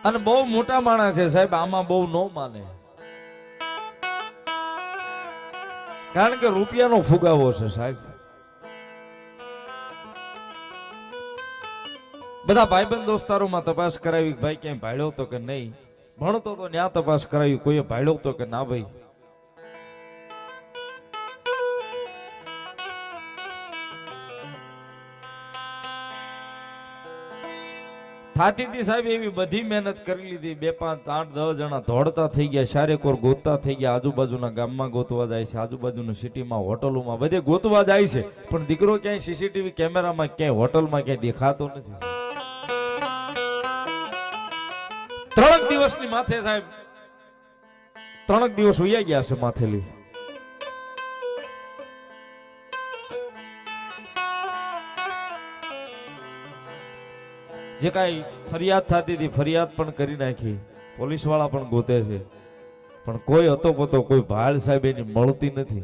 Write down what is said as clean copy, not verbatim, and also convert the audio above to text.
અને બહુ મોટા માણસ છે સાહેબ, આમાં બહુ ન માને, કારણ કે રૂપિયાનો ફુગાવો છે સાહેબ. બધા ભાઈબંધ દોસ્તારોમાં તપાસ કરાવી, ભાઈ ક્યાંય ભાડ્યો તો કે નહીં, ભણતો તો ન્યા તપાસ કરાવી, કોઈએ ભાડ્યો તો કે ના ભાઈ. થાતી હતી સાહેબ, એવી બધી મહેનત કરી લીધી, 2, 5, 8, 10 જણા દોડતા થઈ ગયા, શારેકોર ગોતતા થઈ ગયા, આજુબાજુના ગામમાં ગોતવા જાય છે, આજુબાજુની સિટીમાં, હોટલોમાં, બધે ગોતવા જાય છે, પણ દીકરો ક્યાંય સીસીટીવી કેમેરામાં, ક્યાંય હોટલમાં ક્યાંય દેખાતો નથી. 3 દિવસની માથે સાહેબ, 3 દિવસ વયા ગયા છે માથેલી. જે કાંઈ ફરિયાદ થતી હતી, ફરિયાદ પણ કરી નાખી, પોલીસ વાળા પણ ગોતે છે, પણ કોઈ હતો કોઈ ભાળ સાહેબ એની મળતી નથી.